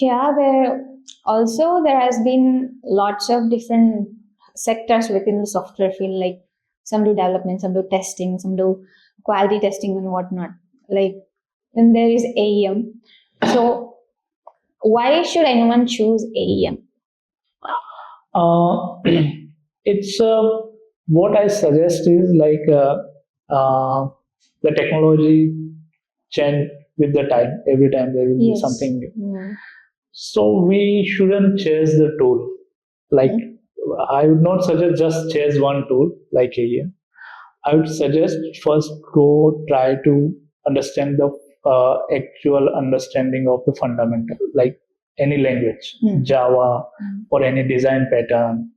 Yeah, there has been lots of different sectors within the software field. Like some do development, some do testing, some do quality testing and whatnot. Like then there is AEM. So why should anyone choose AEM? Uh, it's what I suggest is uh, the technology change with the time. Every time there will be Yes. something new. Mm. So we shouldn't chase the tool. Like I would not suggest just chase one tool like AEM. I would suggest first go try to understand the actual understanding of the fundamental, like any language, Java or any design pattern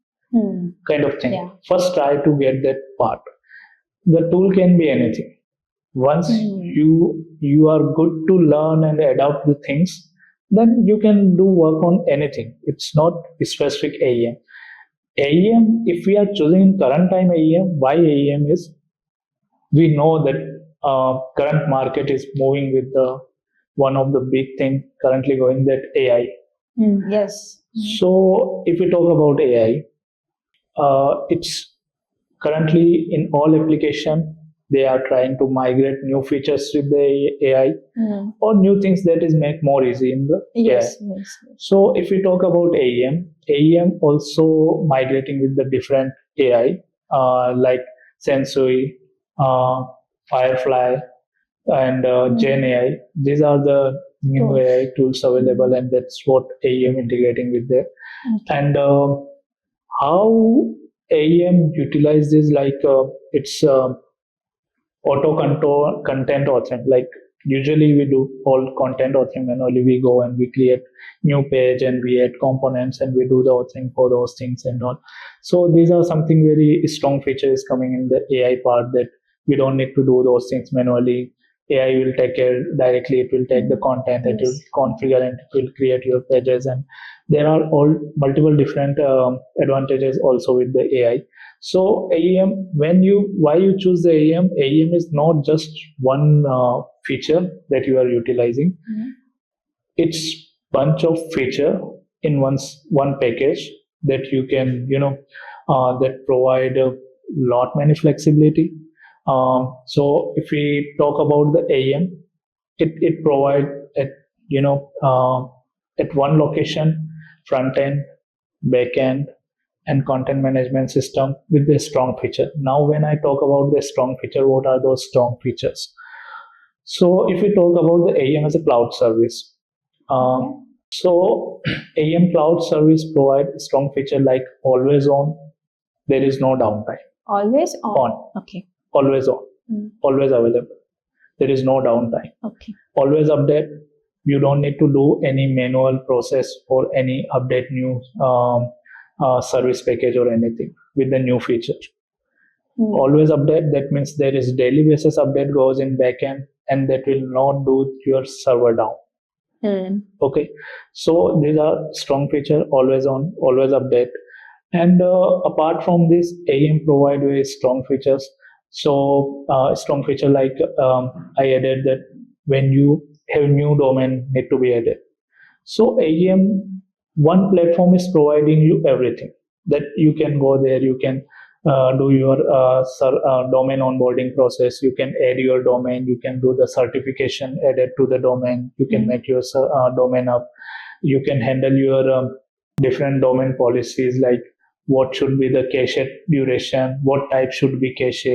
kind of thing. Yeah. First try to get that part. The tool can be anything. Once you are good to learn and adapt the things, then you can do work on anything. It's not specific AEM. AEM, if we are choosing in current time AEM, why AEM is we know that current market is moving with the one of the big thing currently going that AI. Yes. So if we talk about AI, it's currently in all application they are trying to migrate new features with the AI or new things that is make more easy in the Yes. AI. Yes. So if we talk about AEM also migrating with the different AI like Sensui, uh, Firefly, and Gen AI. These are the new AI tools available, and that's what AEM integrating with there. And how AEM utilizes it's auto control content authoring. Like usually we do all content authoring manually. We go and we create new page and we add components and we do the authoring for those things and all. So these are something very strong features coming in the AI part that we don't need to do those things manually. AI will take care directly. It will take the content, it will configure, and it will create your pages. And there are all multiple different advantages also with the AI. So AEM, why you choose the AEM? AEM is not just one feature that you are utilizing. It's bunch of feature in one package that you can that provide a lot many flexibility. So if we talk about the AEM, it provide at at one location front end, back end, and content management system with a strong feature. Now, when I talk about the strong feature, what are those strong features? So, if we talk about the AEM as a cloud service, so AEM cloud service provide strong feature like always on. There is no downtime. Always on. Okay. Always on. Always available. There is no downtime. Okay. Always update. You don't need to do any manual process or any update new service package or anything with the new feature. Always update. That means there is daily basis update goes in backend, and that will not do your server down. Okay, so these are strong feature. Always on, always update. And apart from this, AEM provide very strong features. So strong feature like I added that when you have new domain need to be added. So AEM, one platform is providing you everything that you can go there. You can do your domain onboarding process. You can add your domain. You can do the certification added to the domain. You can make your domain up. You can handle your different domain policies like what should be the cache duration, what type should be cache.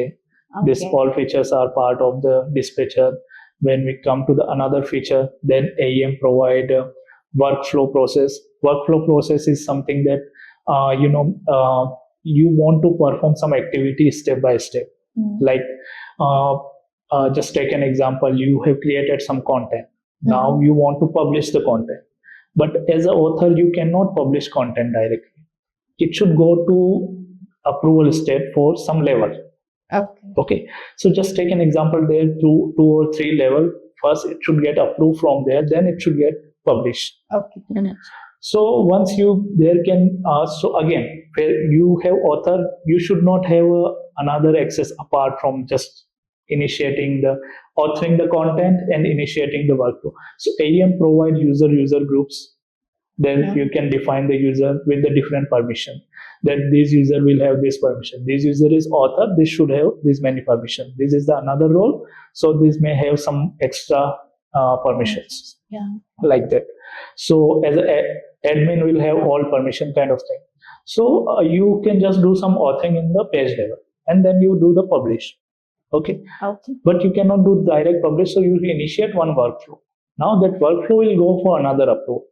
These all features are part of the dispatcher. When we come to the another feature, then AEM provide workflow process. Workflow process is something that you want to perform some activity step by step. Like just take an example. You have created some content. Now you want to publish the content, but as an author, you cannot publish content directly. It should go to approval step for some level. Okay. So just take an example there, two or three level. First, it should get approved from there, then it should get published. Okay. So once you there can so again, where you have author, you should not have another access apart from just initiating the authoring the content and initiating the workflow. So AEM provide user groups Then Yeah. you can define the user with the different permission. That this user will have this permission. This user is author. This should have this many permission. This is the another role. So this may have some extra permissions Yeah. like that. So as a admin will have all permission kind of thing. So you can just do some authoring in the page level, and then you do the publish. Okay, Okay. but you cannot do direct publish. So you initiate one workflow. Now that workflow will go for another approve.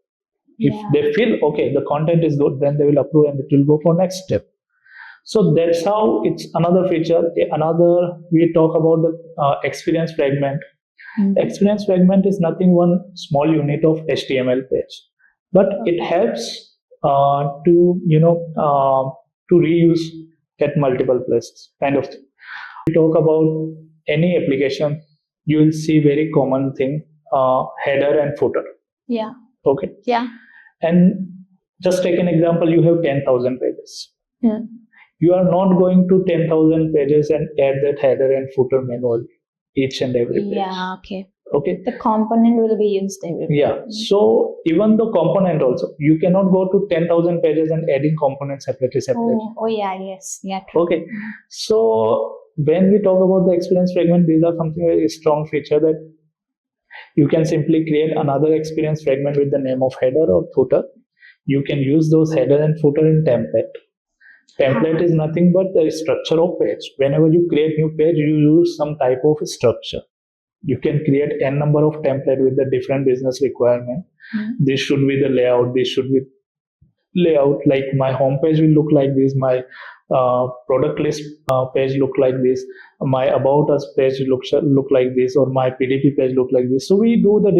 If Yeah. they feel okay, the content is good, then they will approve and it will go for next step. So that's how it's another feature. Another, we talk about the experience fragment. Experience fragment is nothing one small unit of HTML page, but it helps to to reuse at multiple places, kind of thing. We talk about any application, you will see very common thing, header and footer. Yeah. Okay, Yeah. and just take an example. You have 10,000 pages. Yeah. You are not going to 10,000 pages and add that header and footer manually each and every page. Yeah. Okay. Okay. The component will be used everywhere. Yeah. So even the component also, you cannot go to 10,000 pages and adding components separately. Oh, yeah, yes. Yeah. True. Okay. So when we talk about the experience fragment, these are something very strong feature that you can simply create another experience fragment with the name of header or footer. You can use those header and footer in template. Template is nothing but the structure of page. Whenever you create new page, you use some type of structure. You can create n number of template with the different business requirement. This should be the layout. This should be layout. Like my home page will look like this. My product list page look like this. My about us page look like this, or my PDP page look like this. So we do the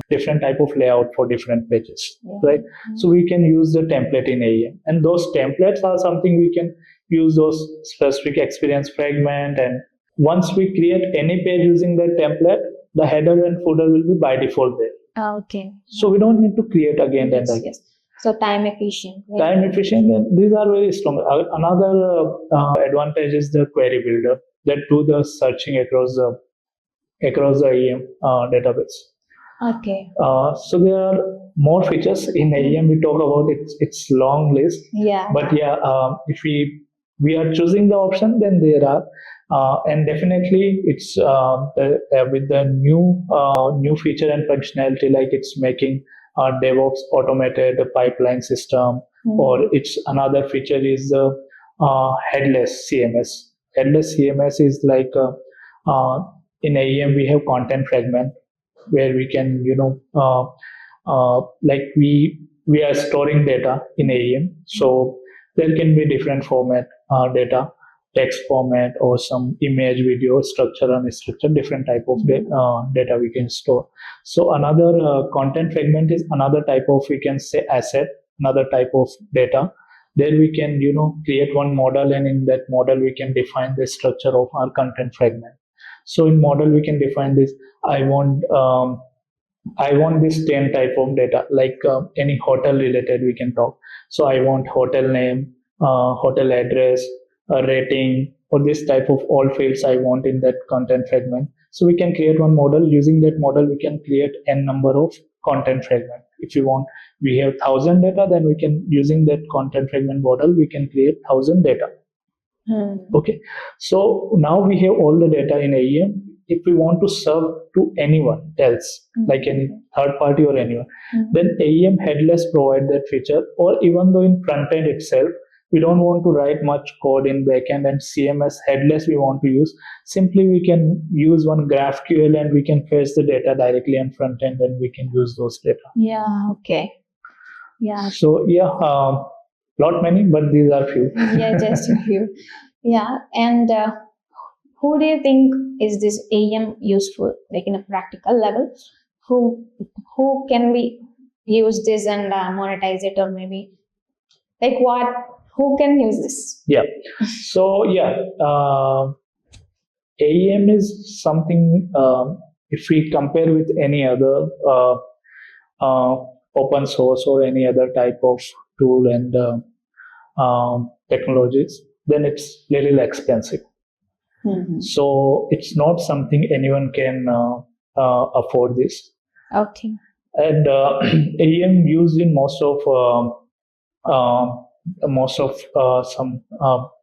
different type of layout for different pages, right? So we can use the template in AEM, and those templates are something we can use those specific experience fragment. And once we create any page using that template, the header and footer will be by default there. Okay. So we don't need to create again and again. Yes. So time efficient. Right? Time efficient, and these are very strong. Another advantage is the query builder that do the searching across the AEM database. Okay. So there are more features in AEM. We talk about its long list. Yeah. But yeah, if we are choosing the option, then there are. And definitely it's with the new feature and functionality, like it's making DevOps automated pipeline system, or it's another feature is the headless CMS. Headless CMS is like in AEM we have content fragment where we can like we are storing data in AEM, so there can be different format data, text format or some image, video, structure, unstructured, different type of data we can store. So another content fragment is another type of, we can say, asset, another type of data. There we can create one model, and in that model we can define the structure of our content fragment. So in model we can define this. I want this 10 type of data, like any hotel related we can talk. So I want hotel name, hotel address, rating, or this type of all fields I want in that content fragment. So we can create one model. Using that model, we can create n number of content fragment. If you want, we have 1,000 data, then we can, using that content fragment model, we can create 1,000 data. Okay. So now we have all the data in AEM. If we want to serve to anyone else, like any third party or anyone, then AEM headless provide that feature. Or even though in front end itself, we don't want to write much code in backend, and CMS headless we want to use, simply we can use one GraphQL and we can fetch the data directly in front end, and we can use those data. Yeah. Okay. Yeah. So yeah, not many, but these are few. Yeah, just a few. Yeah. And who do you think is this AEM useful, like in a practical level? Who can we use this and monetize it, or maybe like what? Who can use this? Yeah. So yeah, AEM is something. If we compare with any other open source or any other type of tool and technologies, then it's little expensive. So it's not something anyone can afford this. Okay. And AEM used in uh, most of some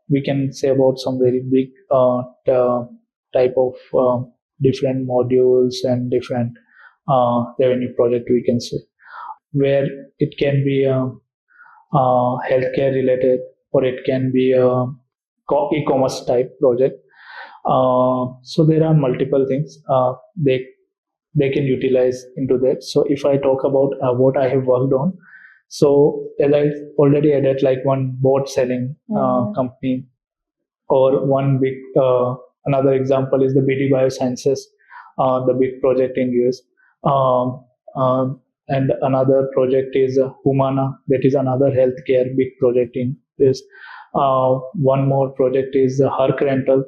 we can say about some very big type of different modules and different revenue project, we can say, where it can be healthcare related, or it can be a e-commerce type project. So there are multiple things they can utilize into that. So if I talk about what I have worked on, so as I already added, like one board selling company, or one big another example is the BD Biosciences, the big project in US. Um, and another project is Humana, that is another healthcare big project in this. One more project is Herc Rental,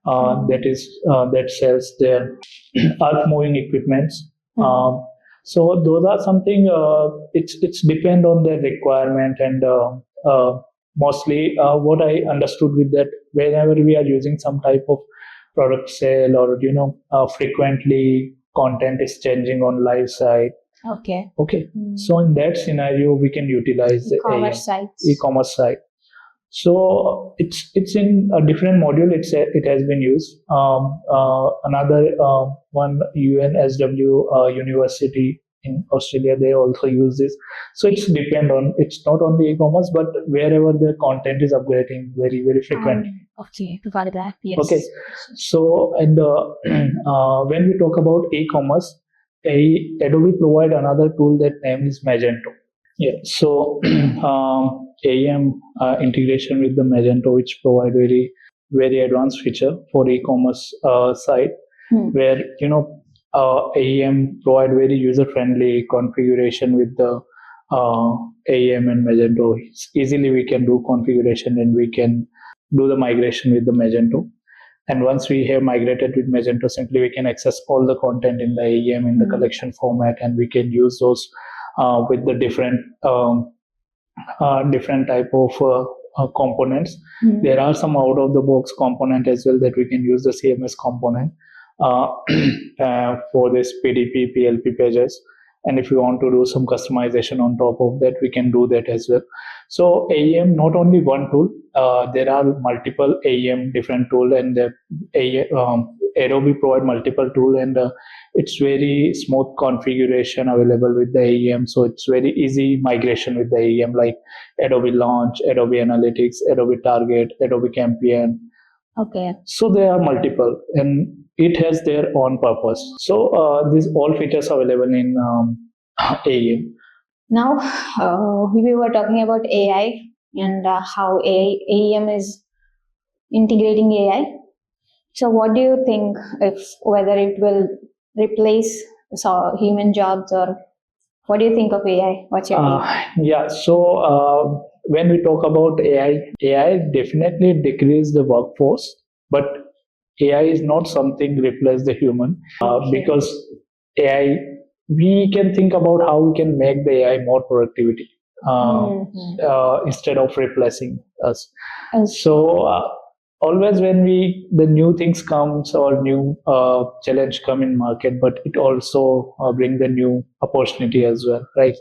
that sells their earth moving equipments. So those are something, it's depend on the requirement, and mostly what I understood with that, whenever we are using some type of product sale, or frequently content is changing on live site. Okay. So in that scenario, we can utilize the e-commerce sites. E-commerce site. So it's in a different module. It has been used. Another one, UNSW University in Australia, they also use this. So it's not only e-commerce, but wherever the content is upgrading very frequently. Okay, got that. Yes. Okay. So and when we talk about e-commerce, Adobe provide another tool that name is Magento. Yeah. So AEM integration with the Magento, which provide very advanced feature for e-commerce site, where AEM provide very user friendly configuration with the AEM and Magento. Easily we can do configuration, and we can do the migration with the Magento. And once we have migrated with Magento, simply we can access all the content in the AEM in the collection format, and we can use those with the different type of components. There are some out of the box component as well, that we can use the CMS component for this PDP, PLP pages. And if you want to do some customization on top of that, we can do that as well. So AEM, not only one tool, there are multiple AEM different tool, and Adobe provide multiple tool, and it's very smooth configuration available with the AEM. So it's very easy migration with the AEM, like Adobe Launch, Adobe Analytics, Adobe Target, Adobe Campaign. Okay. So there are multiple, and it has their own purpose. So these all features are available in AEM. Now we were talking about AI and how AEM is integrating AI. So what do you think, whether it will replace human jobs, or what do you think of AI? What's your take? Yeah. So when we talk about AI definitely decrease the workforce, but AI is not something replace the human, because AI, we can think about how we can make the AI more productivity instead of replacing us. So always when the new things comes, or new challenge come in market, but it also bring the new opportunity as well, right?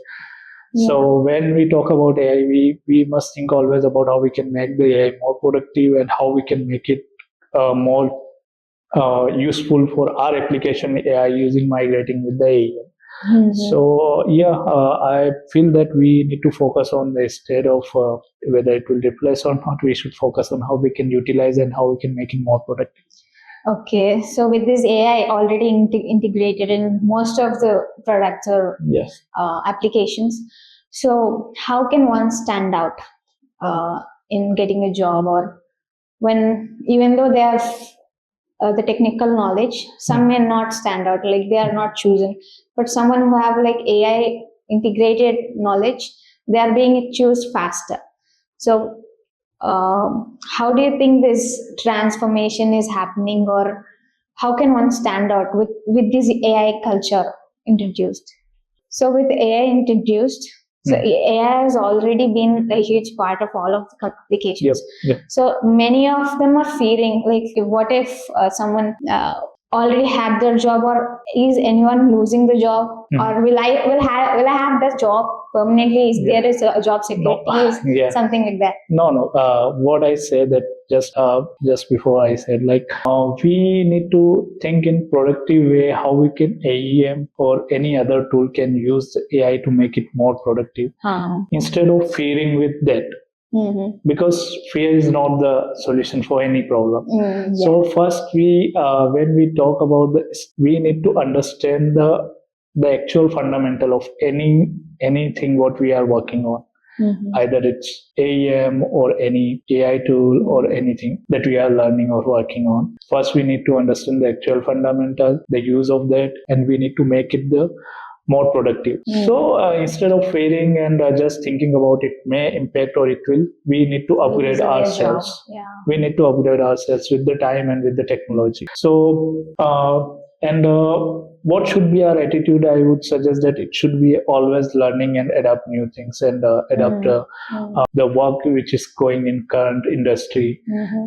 Yeah. So when we talk about AI, we must think always about how we can make the AI more productive, and how we can make it more useful for our application AI using migrating with the AI. So yeah, I feel that we need to focus on the instead of whether it will replace or not. We should focus on how we can utilize and how we can make it more productive. Okay, so with this AI already integrated in most of the products or applications, so how can one stand out in getting a job, or when, even though they have the technical knowledge, some may not stand out, like they are not chosen, but someone who have like AI integrated knowledge, they are being chosen faster. So how do you think this transformation is happening, or how can one stand out with this AI culture introduced? So with AI introduced, so AI has already been a huge part of all of the applications. So many of them are fearing, like, what if someone already have their job, or is anyone losing the job, or will I have this job permanently? Is Yeah. there is a job No, security? Is yeah. something like that? No. What I say that just before I said like we need to think in productive way how we can AEM or any other tool can use the AI to make it more productive instead of fearing with that. Because fear is not the solution for any problem. So first when we talk about this, we need to understand the actual fundamental of anything what we are working on. Either it's AEM or any AI tool or anything that we are learning or working on. First, we need to understand the actual fundamental, the use of that, and we need to make it the more productive. So instead of fearing and just thinking about it may impact or it will, we need to upgrade ourselves. We need to upgrade ourselves with the time and with the technology. So and what should be our attitude? I would suggest that it should be always learning and adapt new things and adapt the work which is going in current industry,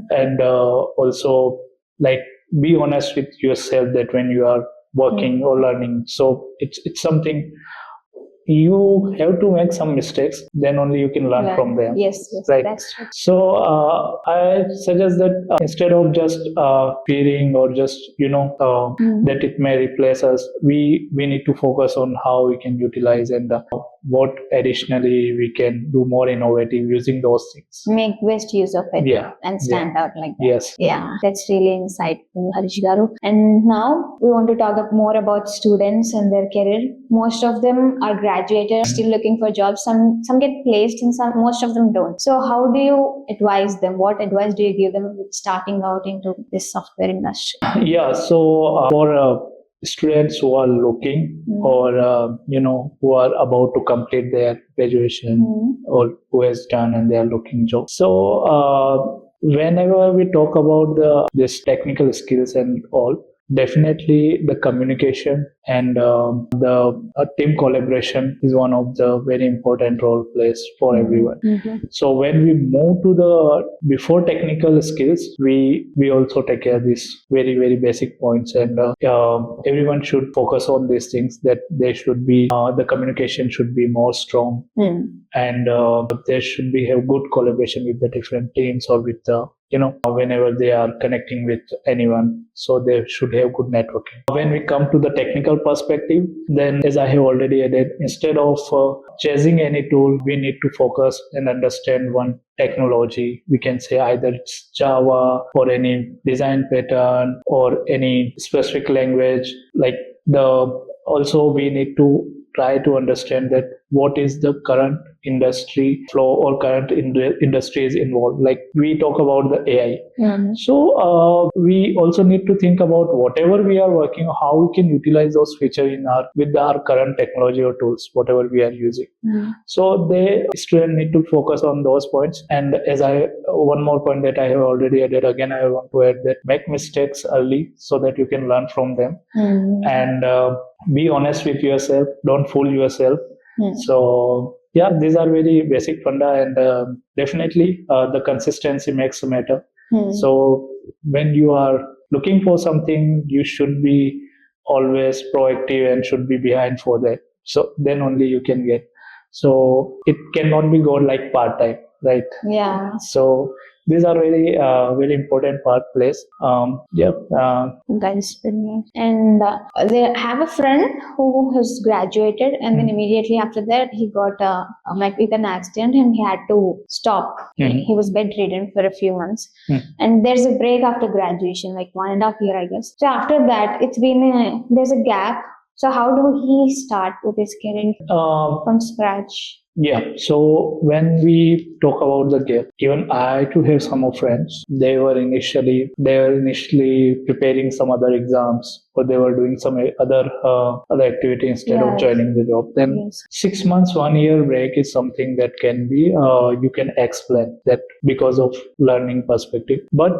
and also like be honest with yourself that when you are working or learning, so it's something you have to make some mistakes, then only you can learn from them. Yes, Right. that's true. So I suggest that instead of just fearing or just that it may replace us, we need to focus on how we can utilize and what additionally we can do more innovative using those things. Make best use of it. Yeah. And stand out like that. Yes. Yeah, that's really insightful, Harish Garu. And now we want to talk more about students and their career. Most of them are graduated, still looking for jobs. Some get placed, and most of them don't. So how do you advise them? What advice do you give them with starting out into this software industry? Yeah. So for students who are looking or who are about to complete their graduation or who has done and they are looking job. So whenever we talk about this technical skills and all, definitely the communication and the team collaboration is one of the very important role plays for everyone. So when we move to the before technical skills, we also take care of these very very basic points, and everyone should focus on these things, that they should be the communication should be more strong, and there should be a good collaboration with the different teams or with the whenever they are connecting with anyone, so they should have good networking. When we come to the technical perspective, then as I have already added, instead of chasing any tool, we need to focus and understand one technology. We can say either it's Java or any design pattern or any specific language. Like also we need to try to understand that what is the current industry flow or current industry is involved. Like we talk about the AI. So we also need to think about whatever we are working on, how we can utilize those features with our current technology or tools, whatever we are using. So the student need to focus on those points. And one more point that I have already added, again I want to add that make mistakes early so that you can learn from them, and be honest with yourself, don't fool yourself. So yeah, these are very basic funda, and definitely the consistency makes a matter. So when you are looking for something, you should be always proactive and should be behind for that, so then only you can get. So it cannot be go like part-time, right? Yeah. So these are very very important part plays. That is brilliant. And they have a friend who has graduated, and then immediately after that he got with an accident, and he had to stop. He was bedridden for a few months, and there's a break after graduation, like 1.5 years, I guess. So after that, there's a gap. So how do he start with his career from scratch? Yeah, so when we talk about the gap, even I too have some of friends. They were initially preparing some other exams, or they were doing some other activity instead of joining the job. Then 6 months, 1 year break is something that can be you can explain that because of learning perspective. But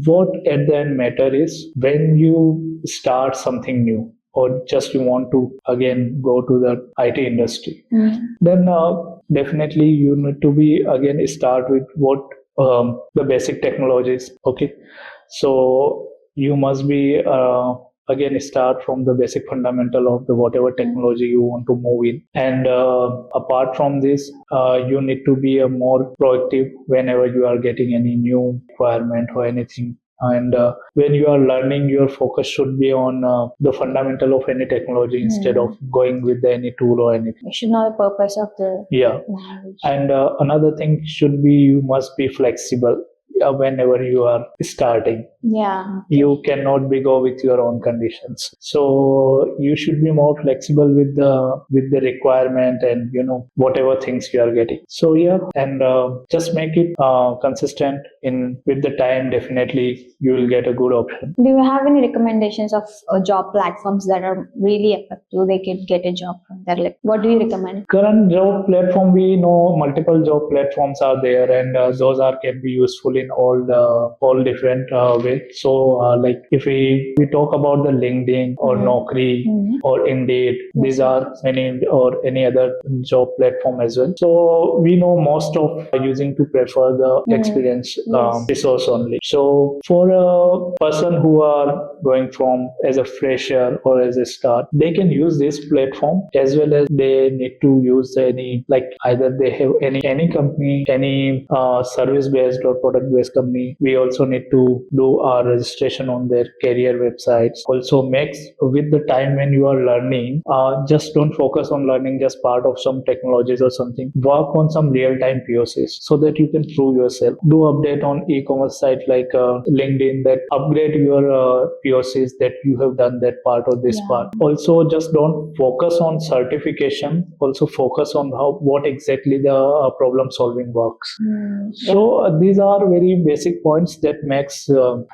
what at the end matter is when you start something new, or just you want to again go to the IT industry, then definitely you need to be again start with what the basic technologies. Okay, so you must be again start from the basic fundamental of the whatever technology you want to move in. And apart from this, you need to be a more proactive whenever you are getting any new requirement or anything. And when you are learning, your focus should be on the fundamental of any technology instead of going with any tool or anything. You should know the purpose of the Yeah. language. And another thing should be you must be flexible whenever you are starting. Yeah. You cannot be go with your own conditions. So you should be more flexible with the requirement and whatever things you are getting. So yeah, and just make it consistent in with the time. Definitely, you will get a good option. Do you have any recommendations of job platforms that are really effective? They could get a job from there. Like, what do you recommend? Current job platform, we know multiple job platforms are there, and those can be useful in all different ways. So like if we talk about the LinkedIn or Naukri or Indeed, these are many or any other job platform as well. So we know most of using to prefer the experience resource only. So for a person who are going from as a fresher or as a start, they can use this platform, as well as they need to use any, like either they have any company, any service based or product based company. We also need to do our registration on their career websites. Also makes with the time when you are learning, just don't focus on learning just part of some technologies or something. Work on some real-time POCs so that you can prove yourself. Do update on e-commerce site like LinkedIn, that upgrade your POCs that you have done that part or this part. Also, just don't focus on certification. Also focus on what exactly the problem solving works. So these are very basic points that makes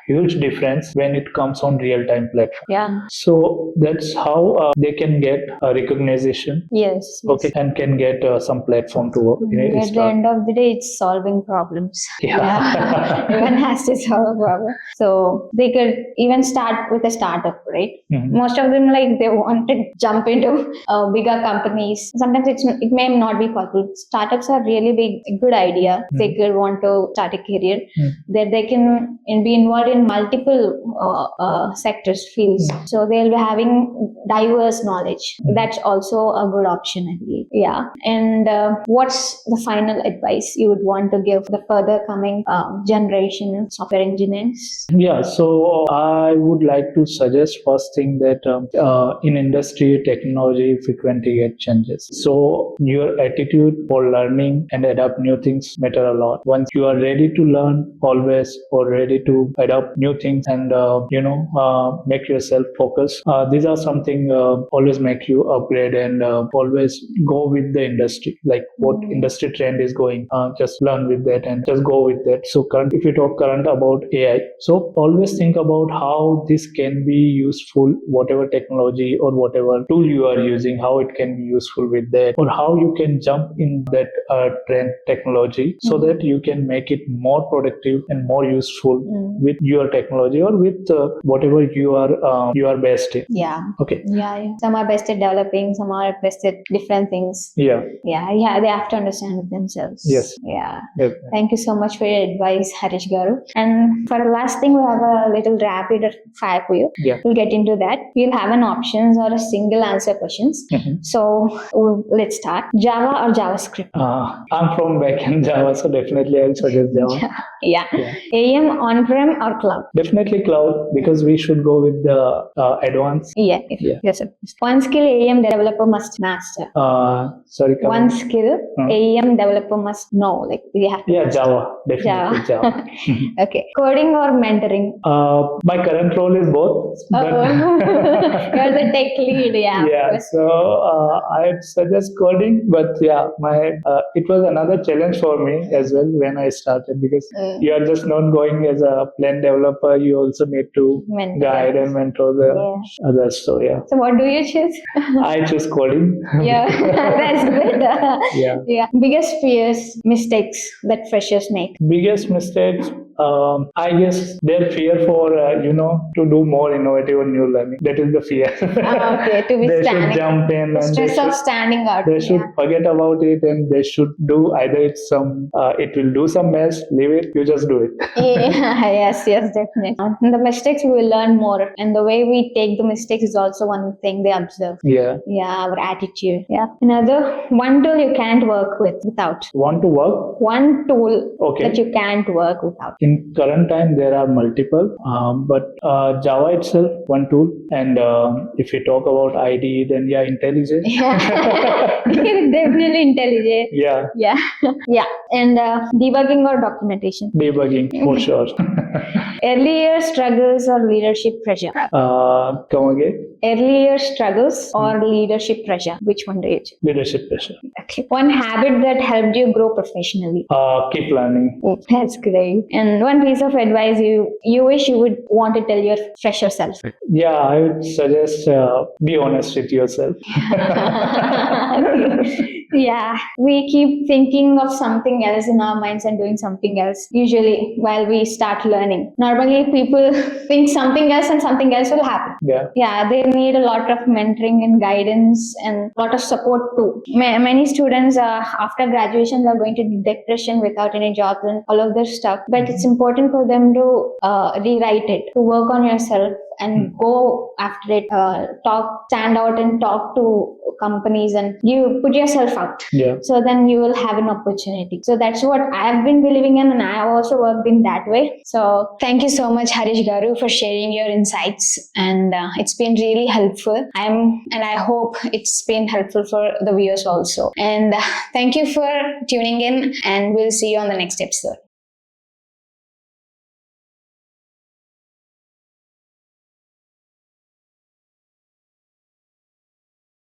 huge difference when it comes on real-time platform. Yeah. So that's how they can get recognition. Yes. Okay, and can get some platform to work. At the end of the day, it's solving problems. Yeah. Everyone has to solve a problem. So they could even start with a startup, right? Most of them, like, they want to jump into bigger companies. Sometimes it may not be possible. Startups are really a good idea. They could want to start a career that they can be involved in multiple sectors, fields. So they'll be having diverse knowledge. That's also a good option, I believe. Yeah. And what's the final advice you would want to give the further coming generation of software engineers? Yeah, so I would like to suggest first thing that in industry, technology frequently get changes. So your attitude for learning and adapt new things matter a lot. Once you are ready to learn, always, or ready to adapt new things and make yourself focus. These are something always make you upgrade and always go with the industry. Like what industry trend is going, just learn with that and just go with that. So if you talk current about AI, so always think about how this can be useful, whatever technology or whatever tool you are using, how it can be useful with that, or how you can jump in that trend technology so that you can make it more productive and more useful with your technology or with whatever you are best in. Yeah. Okay. Yeah. Some are best at developing, some are best at different things. Yeah. They have to understand it themselves. Yes. Yeah. Yep. Thank you so much for your advice, Harish Garu. And for the last thing, we have a little rapid fire for you. Yeah. We'll get into that. We'll have an options or a single answer questions. So let's start. Java or JavaScript? I'm from backend Java, so definitely I'll suggest Java. Yeah. AEM on-prem or cloud? Definitely cloud, because we should go with the advanced. Yeah. Yes, sir. One skill AEM developer must master. Sorry. One skill AEM developer must know. Like we have to. Yeah, Java. Definitely Java. Okay. Coding or mentoring? My current role is both. You're the tech lead, yeah. Yeah. So I'd suggest coding, but yeah, it was another challenge for me as well when I started, because you are just not going as a plain developer. You also need to guide and mentor the others. So yeah. So what do you choose? I choose coding. Yeah, that's good. Yeah. Biggest fears, mistakes that freshers make. Biggest mistakes, I guess their fear for to do more innovative and new learning. That is the fear. Okay, to be They should standing. jump in The and stress of standing out. they should forget about it, and they should do either it will do some mess, leave it, you just do it. Yeah, yes, definitely. The mistakes we will learn more, and the way we take the mistakes is also one thing they observe. Yeah. Yeah, our attitude. Yeah. Another one tool you can't work without. Want to work? One tool Okay. that you can't work without. In current time, there are multiple, but Java itself, one tool. And if you talk about IDE, then yeah, IntelliJ. Yeah. Definitely intelligent. Yeah, Yeah. Yeah. And debugging or documentation. debugging for sure. Earlier struggles or leadership pressure. Come again. Earlier struggles or leadership pressure. Which one do you choose? Leadership pressure. Okay. One habit that helped you grow professionally. Keep learning. That's great. And one piece of advice you wish you would want to tell your fresher self. Yeah, I would suggest be honest with yourself. Yeah, we keep thinking of something else in our minds and doing something else usually while we start learning. Normally people think something else and something else will happen. Yeah, they need a lot of mentoring and guidance and a lot of support too. Many students after graduation are going to depression without any jobs and all of this stuff, but it's important for them to rewrite it, to work on yourself and go after it, stand out and talk to companies and you put yourself out. Yeah. So then you will have an opportunity. So that's what I've been believing in, and I have also worked in that way. So thank you so much, Harish Garu, for sharing your insights, and it's been really helpful. I hope it's been helpful for the viewers also. And thank you for tuning in, and we'll see you on the next episode.